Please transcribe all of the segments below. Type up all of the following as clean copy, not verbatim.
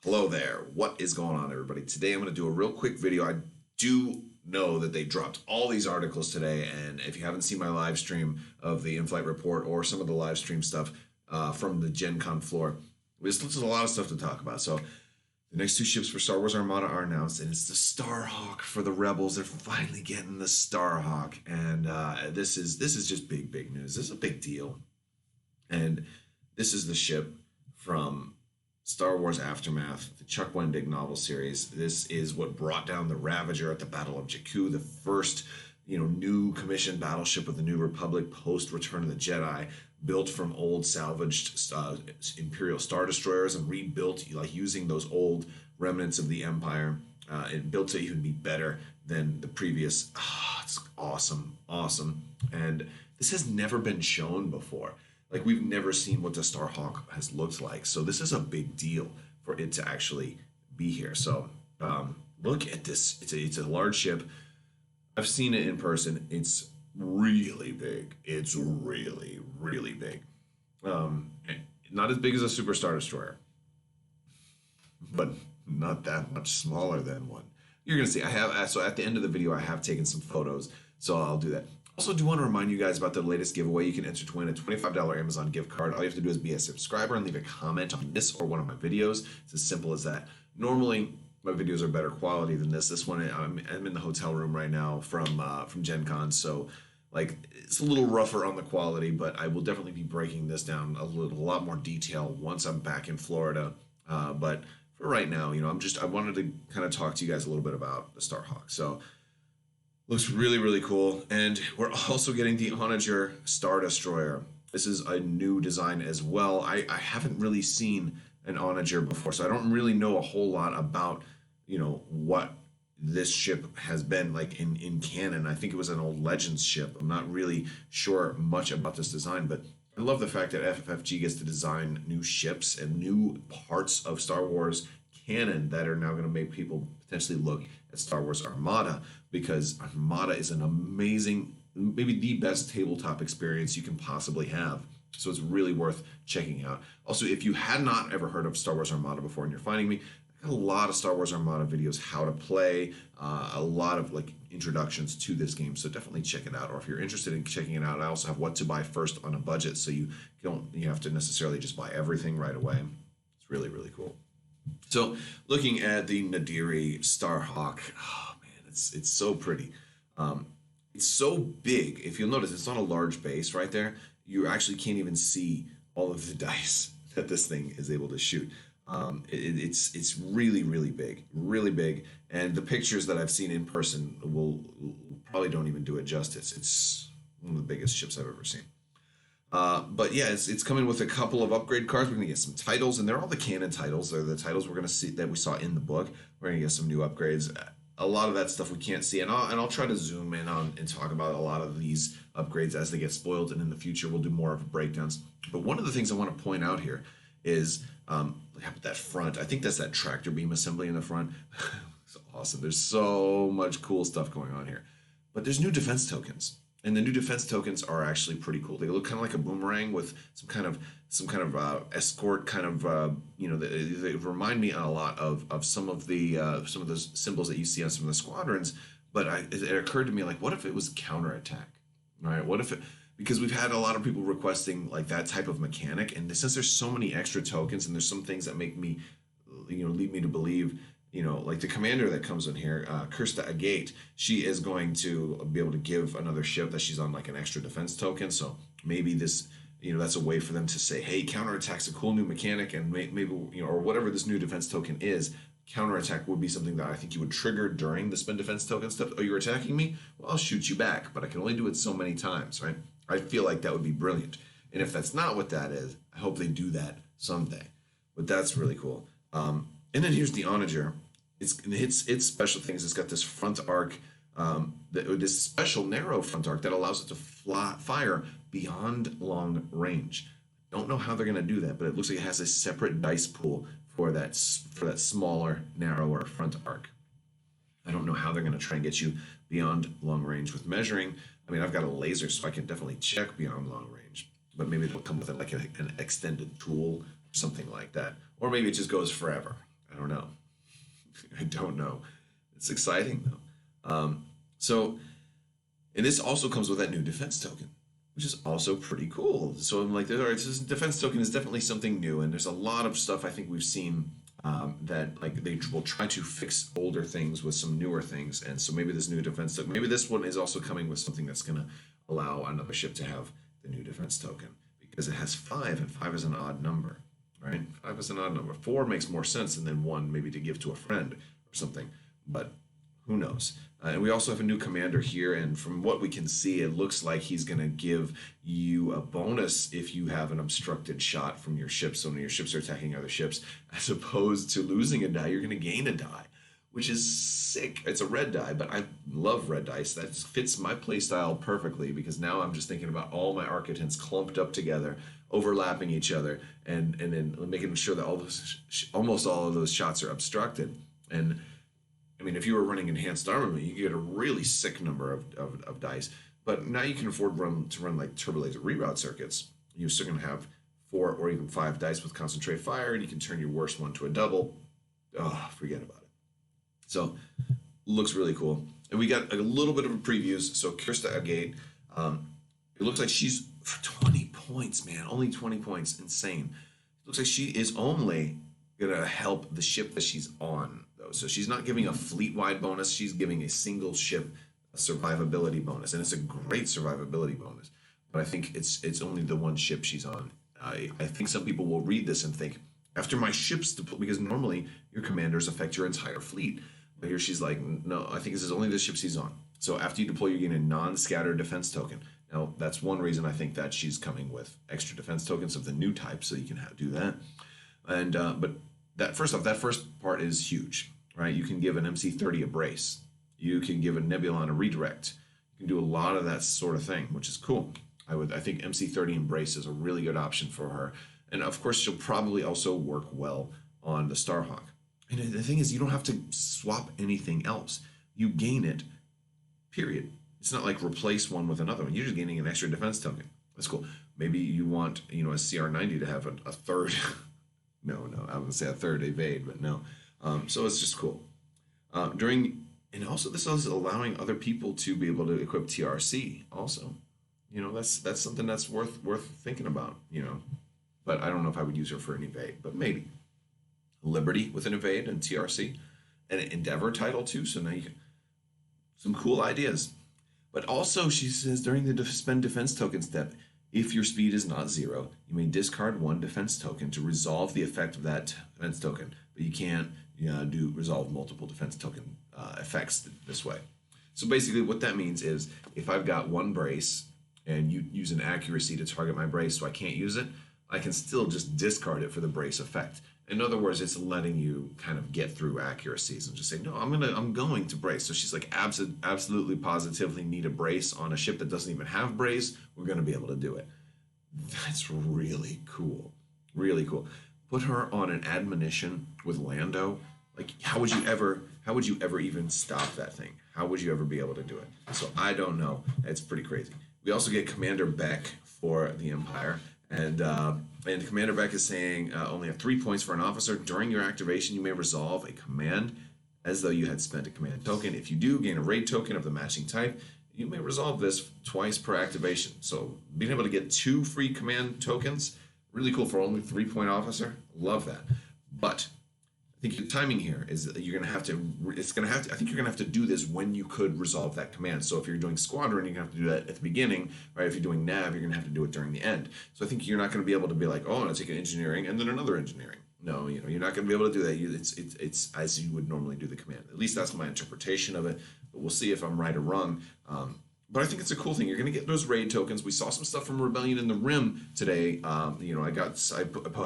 Hello there. What is going on, everybody? Today I'm going to do a real quick video. I do know that they dropped all these articles today, and if you haven't seen my live stream of the in-flight report or some of the live stream stuff from the Gen Con floor, there's a lot of stuff to talk about. So the next two ships for Star Wars Armada are announced, and it's the Starhawk for the Rebels. They're finally getting the Starhawk, and this is just big news. This is a big deal, and this is the ship from Star Wars Aftermath, the Chuck Wendig novel series. This is what brought down the Ravager at the Battle of Jakku, the first, new commissioned battleship of the New Republic post Return of the Jedi, built from old salvaged Imperial Star Destroyers and rebuilt, using those old remnants of the Empire. It built to even be better than the previous. It's awesome. And this has never been shown before. We've never seen what the Starhawk has looked like. So this is a big deal for it to actually be here. So look at this. It's a large ship. I've seen it in person. It's really big. It's really big. Not as big as a Super Star Destroyer, but not that much smaller than one. You're going to see. So at the end of the video, I have taken some photos. So I'll do that. Also, do want to remind you guys about the latest giveaway. You can enter to win a $25 Amazon gift card. All you have to do is be a subscriber and leave a comment on this or one of my videos. It's as simple as that. Normally, my videos are better quality than this. This one, I'm in the hotel room right now from Gen Con, so it's a little rougher on the quality, but I will definitely be breaking this down a lot more detail once I'm back in Florida. But for right now, I wanted to kind of talk to you guys a little bit about the Starhawk. So. Looks really cool. And we're also getting the Onager Star Destroyer. This is a new design as well. I haven't really seen an Onager before, so I don't really know a whole lot about, what this ship has been like in canon. I think it was an old Legends ship. I'm not really sure much about this design, but I love the fact that FFG gets to design new ships and new parts of Star Wars canon that are now going to make people potentially look at Star Wars Armada, because Armada is an amazing, maybe the best tabletop experience you can possibly have. So it's really worth checking out. Also, if you had not ever heard of Star Wars Armada before and you're finding me, I got a lot of Star Wars Armada videos, how to play, a lot of introductions to this game. So definitely check it out. Or if you're interested in checking it out, I also have what to buy first on a budget, so you have to necessarily just buy everything right away. It's really cool. So looking at the Nadiri Starhawk, oh man, it's so pretty. It's so big. If you'll notice, it's not a large base right there. You actually can't even see all of the dice that this thing is able to shoot. It's really big, and the pictures that I've seen in person will probably don't even do it justice. It's one of the biggest ships I've ever seen. But yeah, it's coming with a couple of upgrade cards. We're gonna get some titles, and they're all the canon titles. They're the titles we're gonna see that we saw in the book. We're gonna get some new upgrades. A lot of that stuff we can't see, and I'll try to zoom in on and talk about a lot of these upgrades as they get spoiled, and in the future we'll do more of breakdowns. But one of the things I want to point out here is how about that front? I think that's that tractor beam assembly in the front. It's awesome. There's so much cool stuff going on here. But there's new defense tokens. And the new defense tokens are actually pretty cool. They look kind of like a boomerang with some kind of escort kind of they remind me a lot of some of those symbols that you see on some of the squadrons. But it occurred to me, what if it was counterattack, right? What if it, because we've had a lot of people requesting that type of mechanic, and since there's so many extra tokens and there's some things that make me lead me to believe. The commander that comes in here, Kirsta Agate, she is going to be able to give another ship that she's on an extra defense token. So maybe this, that's a way for them to say, hey, counterattack's a cool new mechanic, and maybe, or whatever this new defense token is, counterattack would be something that I think you would trigger during the spend defense token stuff. Oh, you're attacking me? Well, I'll shoot you back, but I can only do it so many times, right? I feel like that would be brilliant. And if that's not what that is, I hope they do that someday. But that's really cool. And then here's the Onager. Its special things. It's got this front arc, this special narrow front arc that allows it to fire beyond long range. Don't know how they're going to do that, but it looks like it has a separate dice pool for that smaller, narrower front arc. I don't know how they're going to try and get you beyond long range with measuring. I mean, I've got a laser, so I can definitely check beyond long range. But maybe they'll come with an extended tool or something like that. Or maybe it just goes forever. I don't know. I don't know. It's exciting though. And this also comes with that new defense token, which is also pretty cool. So I'm like, all right, this defense token is definitely something new, and there's a lot of stuff I think we've seen that like they will try to fix older things with some newer things, and so maybe this new defense token, maybe this one is also coming with something that's going to allow another ship to have the new defense token because it has 5, and 5 is an odd number, right? 5 is an odd number. 4 makes more sense, and then 1 maybe to give to a friend or something, but who knows? And we also have a new commander here, and from what we can see, it looks like he's going to give you a bonus if you have an obstructed shot from your ship. So when your ships are attacking other ships, as opposed to losing a die, you're going to gain a die, which is sick. It's a red die, but I love red dice. That fits my playstyle perfectly because now I'm just thinking about all my architects clumped up together, overlapping each other, and then making sure that almost all of those shots are obstructed. And I mean, if you were running enhanced armament, you get a really sick number of dice. But now you can afford to run like turbo laser reroute circuits. You're still going to have 4 or even 5 dice with concentrate fire, and you can turn your worst one to a double. Oh, forget about it. So, looks really cool. And we got a little bit of a previews. So, Kirsta Agate, it looks like she's for 20 points, man. Only 20 points. Insane. It looks like she is only going to help the ship that she's on. So she's not giving a fleet-wide bonus. She's giving a single ship survivability bonus, and it's a great survivability bonus. But I think it's only the one ship she's on. I think some people will read this and think, after my ships deploy, because normally your commanders affect your entire fleet. But here she's like, no, I think this is only the ship she's on. So after you deploy, you gain a non-scattered defense token. Now, that's one reason I think that she's coming with extra defense tokens of the new type, so you can do that. And but that first part is huge. Right, you can give an MC30 a brace. You can give a Nebulon a redirect. You can do a lot of that sort of thing, which is cool. I think MC30 and brace is a really good option for her. And of course, she'll probably also work well on the Starhawk. And the thing is, you don't have to swap anything else. You gain it, period. It's not like replace one with another one. You're just gaining an extra defense token. That's cool. Maybe you want, a CR90 to have a third. No, I wouldn't say a third evade, but no. So it's just cool. And also this is allowing other people to be able to equip TRC also. That's something that's worth thinking about, But I don't know if I would use her for an evade, but maybe. Liberty with an evade and TRC. And an Endeavor title too, so now you can some cool ideas. But also she says during the spend defense token step, if your speed is not 0, you may discard 1 defense token to resolve the effect of that defense token, but you can't resolve multiple defense token effects this way. So basically what that means is if I've got 1 brace and you use an accuracy to target my brace so I can't use it, I can still just discard it for the brace effect. In other words, it's letting you kind of get through accuracies and just say, no, I'm going to brace. So she's like, absolutely positively need a brace on a ship that doesn't even have brace. We're going to be able to do it. That's really cool. Really cool. Put her on an admonition with Lando. Like, how would you ever even stop that thing? How would you ever be able to do it? So I don't know. It's pretty crazy. We also get Commander Beck for the Empire. And Commander Beck is saying only have 3 points for an officer. During your activation, you may resolve a command as though you had spent a command token. If you do, gain a raid token of the matching type. You may resolve this twice per activation. So being able to get 2 free command tokens, really cool for only 3-point officer. Love that. But I think the timing here is that you're going to have to, I think you're going to have to do this when you could resolve that command. So if you're doing squadron, you're going to have to do that at the beginning, right? If you're doing nav, you're going to have to do it during the end. So I think you're not going to be able to be like, oh, I'm going to take an engineering and then another engineering. No, you're not going to be able to do that. It's as you would normally do the command. At least that's my interpretation of it. But we'll see if I'm right or wrong. But I think it's a cool thing. You're going to get those raid tokens. We saw some stuff from Rebellion in the Rim today. I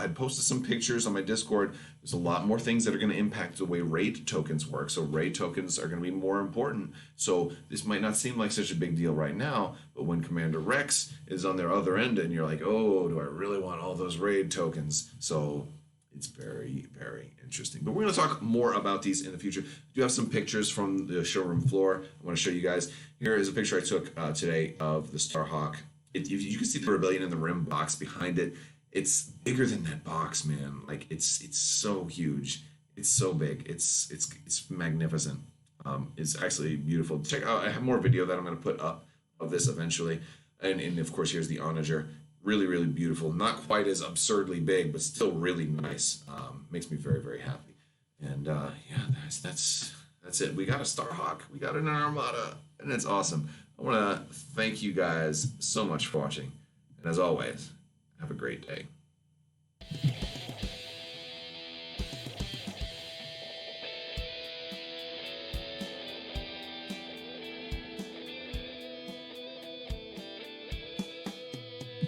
had posted some pictures on my Discord. There's a lot more things that are going to impact the way raid tokens work. So raid tokens are going to be more important. So this might not seem like such a big deal right now, but when Commander Rex is on their other end and you're like, oh, do I really want all those raid tokens? So it's very, very interesting. But we're going to talk more about these in the future. I do have some pictures from the showroom floor I want to show you guys. Here is a picture I took today of the Starhawk. You can see the Rebellion in the Rim box behind it. It's bigger than that box, man. Like, it's so huge. It's so big. It's magnificent. It's actually beautiful. Check out. I have more video that I'm going to put up of this eventually, and of course here's the Onager. Really, really beautiful. Not quite as absurdly big, but still really nice. Makes me very, very happy. And yeah, that's it. We got a Starhawk. We got an Armada, and it's awesome. I want to thank you guys so much for watching, and as always, have a great day.